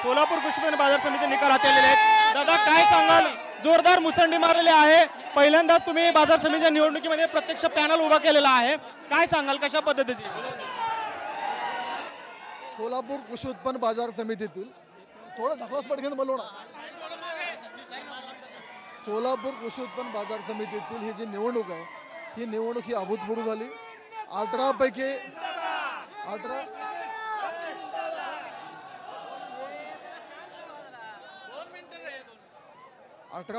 सोलापूर कृषी उत्पन्न बाजार समिती निकाल हाती आलेले आहेत। दादा काय सांगाल, जोरदार मुसंडी मारलेली आहे, पहिल्यांदाच तुम्ही बाजार समितीच्या निवडणुकीमध्ये प्रत्यक्ष पॅनल उभा केलेला आहे, काय सांगाल कशा पद्धतीची? सोलापूर कृषी उत्पन्न बाजार समितीतील थोडं ढकलाच पटकन बोलू ना। सोलापूर कृषी उत्पन्न बाजार समितीतील ही जी निवडणूक आहे, ही निवडणूक ही अभूतपूर्व झाली। 18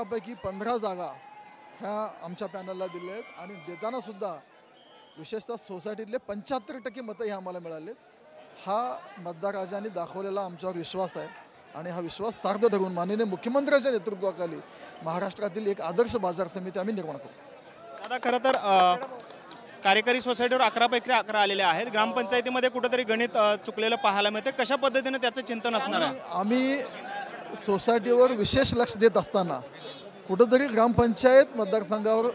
पैकी 15 जागा ह्या आमच्या पॅनलला दिल्या आहेत आणि देताना सुद्धा विशेषतः सोसायटीतले 75% मतं हे आम्हाला मिळाले। हा मतदार राजांनी दाखवलेला आमच्यावर विश्वास आहे आणि हा विश्वास सार्थ ठरवून माननीय मुख्यमंत्र्यांच्या नेतृत्वाखाली महाराष्ट्रातील एक आदर्श बाजार समिती आम्ही निर्माण करू। दादा खरं तर कार्यकारी सोसायटीवर 11 पैकी 11 आलेले आहेत, ग्रामपंचायतीमध्ये कुठेतरी गणित चुकलेलं पाहायला मिळतं, कशा पद्धतीने त्याचं चिंतन असणार आहे? आम्ही सोसायटीवर विशेष लक्ष देत असताना कुठंतरी ग्रामपंचायत मतदारसंघावर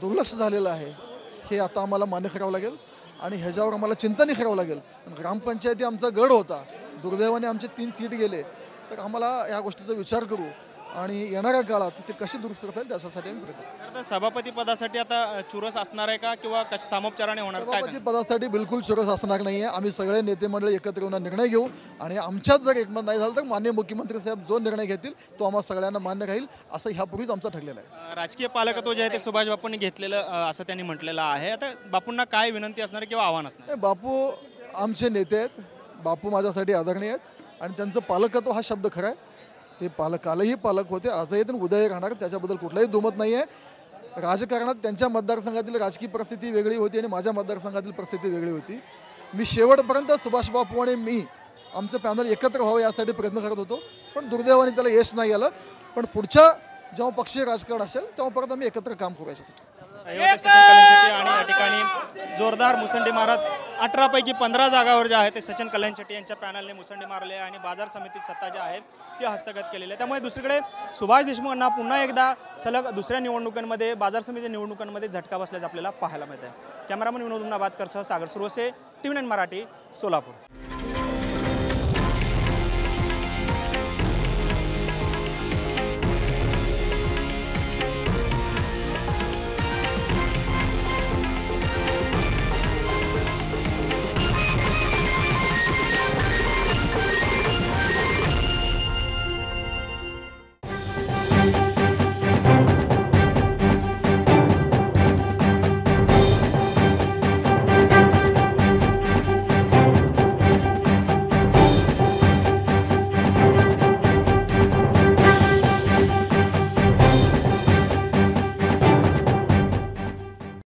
दुर्लक्ष झालेलं आहे, हे आता आम्हाला मान्य करावं लागेल आणि ह्याच्यावर आम्हाला चिंतनही करावं लागेल। ग्रामपंचायती आमचा गड होता, दुर्दैवाने आमचे 3 सीट गेले, तर आम्हाला या गोष्टीचा विचार करू आणि येणाऱ्या काळात ते कशी दुरुस्त करता येईल त्यासाठी आम्ही करतो। खरं तर सभापती पदासाठी आता चुरस असणार आहे का किंवा सामोपचाराने होणार? काय सभापती पदासाठी बिलकुल चुरस असणार नाही आहे। आम्ही सगळे नेते मंडळी एकत्र येऊन निर्णय घेऊ आणि आमच्यात जर एकमत नाही झालं तर माननीय मुख्यमंत्री साहेब जो निर्णय घेतील तो आम्हाला सगळ्यांना मान्य राहील, असं ह्यापूर्वीच आमचं ठरलेलं आहे। राजकीय पालकत्व जे आहे ते सुभाष बापूंनी घेतलेलं असं त्यांनी म्हटलेलं आहे, आता बापूंना काय विनंती असणार किंवा आव्हान असणार? बापू आमचे नेते आहेत, बापू माझ्यासाठी आदरणीय आहेत आणि त्यांचं पालकत्व हा शब्द खरा आहे। ते कालही पालक होते, आजही तर उद्याही राहणार, त्याच्याबद्दल कुठलाही दुमत नाही आहे। राजकारणात त्यांच्या मतदारसंघातील राजकीय परिस्थिती वेगळी होती आणि माझ्या मतदारसंघातील परिस्थिती वेगळी होती। मी शेवटपर्यंत सुभाष बापू आणि मी आमचं पॅनल एकत्र व्हावं यासाठी प्रयत्न करत होतो, पण दुर्दैवाने त्याला यश नाही आलं। पण पुढच्या जेव्हा पक्षीय राजकारण असेल तेव्हा परत आम्ही एकत्र काम करू याच्यासाठी। आणि या ठिकाणी जोरदार मुसंडी मारत 18 पैकी 15 जागावर जे आहे ते सचिन कल्याण शेट्टी यांच्या पॅनलने मुसंडी मारले आणि बाजार समिती सत्ता जी आहे ती हस्तगत केलेली आहे। त्यामुळे दुसरीकडे सुभाष देशमुखांना पुन्हा एकदा सलग दुसऱ्या निवडणुकांमध्ये बाजार समिती निवडणुकांमध्ये झटका बसल्याचं आपल्याला पाहायला मिळत आहे। कॅमेरामन विनोद नाबादकर सह सागर सुरवसे, TV9 मराठी, सोलापूर।